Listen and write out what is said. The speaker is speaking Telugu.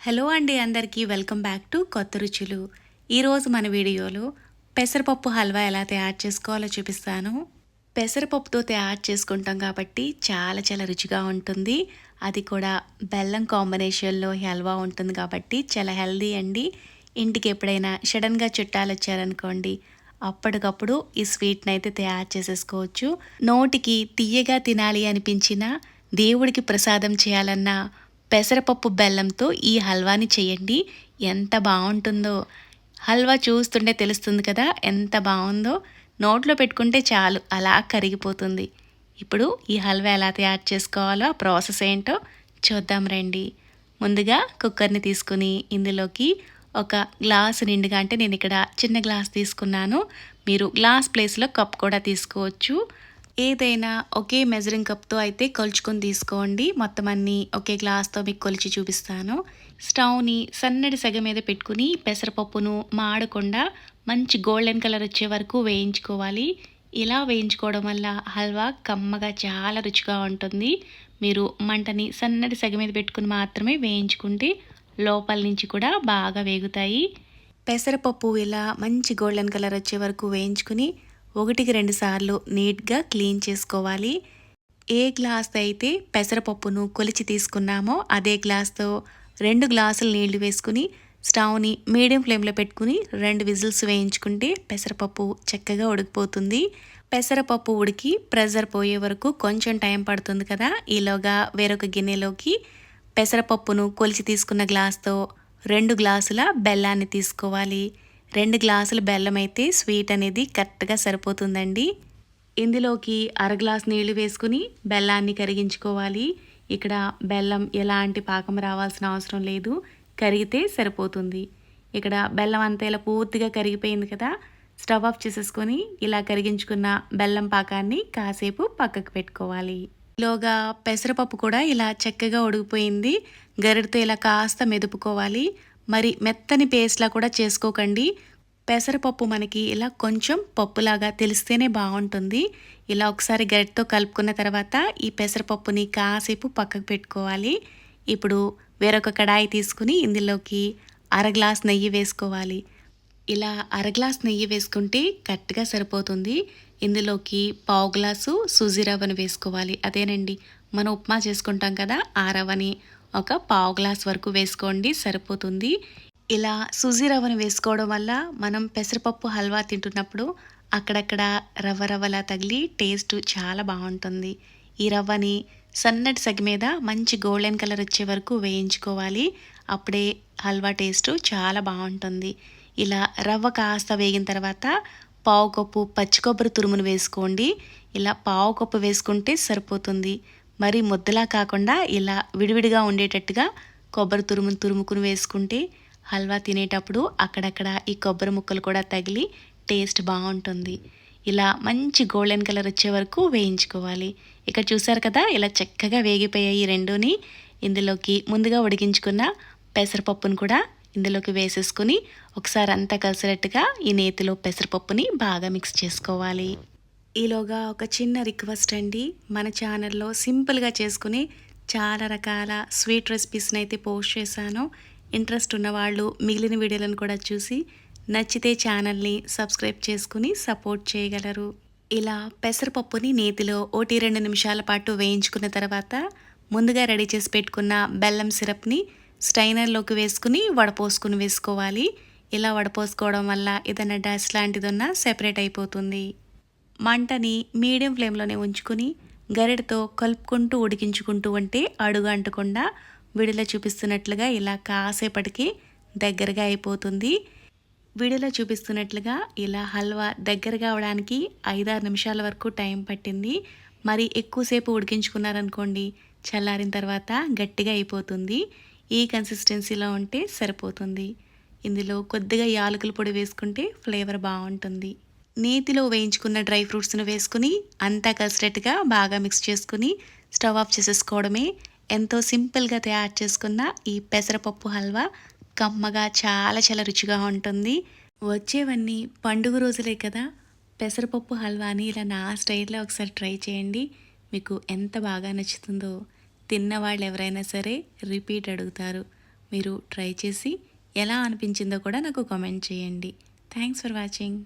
హలో అండి అందరికీ వెల్కమ్ బ్యాక్ టు కొత్త రుచులు. ఈరోజు మన వీడియోలో పెసరపప్పు హల్వా ఎలా తయారు చేసుకోవాలో చూపిస్తాను. పెసరపప్పుతో తయారు చేసుకుంటాం కాబట్టి చాలా చాలా రుచిగా ఉంటుంది. అది కూడా బెల్లం కాంబినేషన్లో ఈ హల్వా ఉంటుంది కాబట్టి చాలా హెల్దీ అండి. ఇంటికి ఎప్పుడైనా సడన్గా చుట్టాలు వచ్చారనుకోండి, అప్పటికప్పుడు ఈ స్వీట్ని అయితే తయారు చేసేసుకోవచ్చు. నోటికి తియ్యగా తినాలి అనిపించినా, దేవుడికి ప్రసాదం చేయాలన్నా పెసరపప్పు బెల్లంతో ఈ హల్వాని చేయండి. ఎంత బాగుంటుందో! హల్వా చూస్తుంటే తెలుస్తుంది కదా ఎంత బాగుందో. నోట్లో పెట్టుకుంటే చాలు అలా కరిగిపోతుంది. ఇప్పుడు ఈ హల్వా ఎలా తయారు చేసుకోవాలో ఆ ప్రాసెస్ ఏంటో చూద్దాం రండి. ముందుగా కుక్కర్ని తీసుకుని ఇందులోకి ఒక గ్లాసు నిండుగా, అంటే నేను ఇక్కడ చిన్న గ్లాస్ తీసుకున్నాను, మీరు గ్లాస్ ప్లేస్లో కప్ కూడా తీసుకోవచ్చు. ఏదైనా ఒకే మెజరింగ్ కప్తో అయితే కొలుచుకొని తీసుకోండి. మొత్తం అన్నీ ఒకే గ్లాస్తో మీకు కొలిచి చూపిస్తాను. స్టవ్ని సన్నటి సెగ మీద పెట్టుకుని పెసరపప్పును మాడకుండా మంచి గోల్డెన్ కలర్ వచ్చే వరకు వేయించుకోవాలి. ఇలా వేయించుకోవడం వల్ల హల్వా కమ్మగా చాలా రుచిగా ఉంటుంది. మీరు మంటని సన్నటి సెగ మీద పెట్టుకుని మాత్రమే వేయించుకుంటే లోపల నుంచి కూడా బాగా వేగుతాయి. పెసరపప్పు ఇలా మంచి గోల్డెన్ కలర్ వచ్చే వరకు వేయించుకుని 1-2 సార్లు నీట్గా క్లీన్ చేసుకోవాలి. ఏ గ్లాస్ అయితే పెసరపప్పును కొలిచి తీసుకున్నామో అదే గ్లాస్తో 2 గ్లాసులు నీళ్లు వేసుకుని స్టవ్ని మీడియం ఫ్లేమ్లో పెట్టుకుని 2 విజిల్స్ వేయించుకుంటే పెసరపప్పు చక్కగా ఉడికిపోతుంది. పెసరపప్పు ఉడికి ప్రెజర్ పోయే వరకు కొంచెం టైం పడుతుంది కదా. ఈలోగా వేరొక గిన్నెలోకి పెసరపప్పును కొలిచి తీసుకున్న గ్లాస్తో 2 గ్లాసుల బెల్లాన్ని తీసుకోవాలి. 2 గ్లాసుల బెల్లం అయితే స్వీట్ అనేది కరెక్ట్గా సరిపోతుందండి. ఇందులోకి గ్లాస్ నీళ్లు వేసుకుని బెల్లాన్ని కరిగించుకోవాలి. ఇక్కడ బెల్లం ఎలాంటి పాకం రావాల్సిన అవసరం లేదు, కరిగితే సరిపోతుంది. ఇక్కడ బెల్లం అంతా ఇలా పూర్తిగా కరిగిపోయింది కదా. స్టవ్ ఆఫ్ చేసేసుకొని ఇలా కరిగించుకున్న బెల్లం పాకాన్ని కాసేపు పక్కకు పెట్టుకోవాలి. ఈలోగా పెసరపప్పు కూడా ఇలా చక్కగా ఉడికిపోయింది. గరిటతో ఇలా కాస్త మెదుపుకోవాలి. మరి మెత్తని పేస్ట్లా కూడా చేసుకోకండి. పెసరపప్పు మనకి ఇలా కొంచెం పప్పులాగా తెలిస్తేనే బాగుంటుంది. ఇలా ఒకసారి గరిటతో కలుపుకున్న తర్వాత ఈ పెసరపప్పుని కాసేపు పక్కకు పెట్టుకోవాలి. ఇప్పుడు వేరొక కడాయి తీసుకుని ఇందులోకి గ్లాస్ నెయ్యి వేసుకోవాలి. ఇలా గ్లాస్ నెయ్యి వేసుకుంటే కరెక్ట్గా సరిపోతుంది. ఇందులోకి పావు గ్లాసు సూజీ రవ్వను వేసుకోవాలి. అదేనండి, మనం ఉప్మా చేసుకుంటాం కదా, ఆ రవ్వని ఒక పావు గ్లాస్ వరకు వేసుకోండి, సరిపోతుంది. ఇలా సూజీ రవ్వను వేసుకోవడం వల్ల మనం పెసరపప్పు హల్వా తింటున్నప్పుడు అక్కడక్కడ రవ్వ రవ్వలా తగిలి టేస్ట్ చాలా బాగుంటుంది. ఈ రవ్వని సన్నటి సెగ మీద మంచి గోల్డెన్ కలర్ వచ్చే వరకు వేయించుకోవాలి. అప్పుడే హల్వా టేస్ట్ చాలా బాగుంటుంది. ఇలా రవ్వ కాస్త వేగిన తర్వాత పావు కప్పు పచ్చి కొబ్బరి తురుమును వేసుకోండి. ఇలా పావు కప్పు వేసుకుంటే సరిపోతుంది. మరి ముద్దలా కాకుండా ఇలా విడివిడిగా ఉండేటట్టుగా కొబ్బరి తురుముకుని వేసుకుంటే హల్వా తినేటప్పుడు అక్కడక్కడ ఈ కొబ్బరి ముక్కలు కూడా తగిలి టేస్ట్ బాగుంటుంది. ఇలా మంచి గోల్డెన్ కలర్ వచ్చే వరకు వేయించుకోవాలి. ఇక్కడ చూసారు కదా ఇలా చక్కగా వేగిపోయాయి రెండుని. ఇందులోకి ముందుగా ఉడికించుకున్న పెసరపప్పును కూడా ఇందులోకి వేసేసుకుని ఒకసారి అంతా కలిసేటట్టుగా ఈ నేతిలో పెసరపప్పుని బాగా మిక్స్ చేసుకోవాలి. ఈలోగా ఒక చిన్న రిక్వెస్ట్ అండి, మన ఛానల్లో సింపుల్గా చేసుకుని చాలా రకాల స్వీట్ రెసిపీస్ని అయితే పోస్ట్ చేశాను. ఇంట్రెస్ట్ ఉన్నవాళ్ళు మిగిలిన వీడియోలను కూడా చూసి నచ్చితే ఛానల్ని సబ్స్క్రైబ్ చేసుకుని సపోర్ట్ చేయగలరు. ఇలా పెసరపప్పుని నేతిలో 1-2 నిమిషాల పాటు వేయించుకున్న తర్వాత ముందుగా రెడీ చేసి పెట్టుకున్న బెల్లం సిరప్ని స్ట్రైనర్లోకి వేసుకుని వడపోసుకుని వేసుకోవాలి. ఇలా వడపోసుకోవడం వల్ల ఏదైనా డస్ట్ లాంటిది ఉన్నా సెపరేట్ అయిపోతుంది. మంటని మీడియం ఫ్లేమ్లోనే ఉంచుకుని గరిటతో కలుపుకుంటూ ఉడికించుకుంటూ ఉంటే అడుగు అంటకుండా వీడియోలో చూపిస్తున్నట్లుగా ఇలా కాసేపటికి దగ్గరగా అయిపోతుంది. వీడియోలో చూపిస్తున్నట్లుగా ఇలా హల్వా దగ్గరగా అవడానికి 5-6 నిమిషాల వరకు టైం పట్టింది. మరి ఎక్కువసేపు ఉడికించుకున్నారనుకోండి, చల్లారిన తర్వాత గట్టిగా అయిపోతుంది. ఈ కన్సిస్టెన్సీలో ఉంటే సరిపోతుంది. ఇందులో కొద్దిగా యాలకుల పొడి వేసుకుంటే ఫ్లేవర్ బాగుంటుంది. నేతిలో వేయించుకున్న డ్రై ఫ్రూట్స్ను వేసుకుని అంతా కలిసేటట్టుగా బాగా మిక్స్ చేసుకుని స్టవ్ ఆఫ్ చేసేసుకోవడమే. ఎంతో సింపుల్గా తయారు చేసుకున్న ఈ పెసరపప్పు హల్వా కమ్మగా చాలా చాలా రుచిగా ఉంటుంది. వచ్చేవన్నీ పండుగ రోజులే కదా, పెసరపప్పు హల్వాని ఇలా నా స్టైల్లో ఒకసారి ట్రై చేయండి. మీకు ఎంత బాగా నచ్చుతుందో తిన్నవాళ్ళు ఎవరైనా సరే రిపీట్ అడుగుతారు. మీరు ట్రై చేసి ఎలా అనిపించిందో కూడా నాకు కామెంట్ చేయండి. Thanks for watching.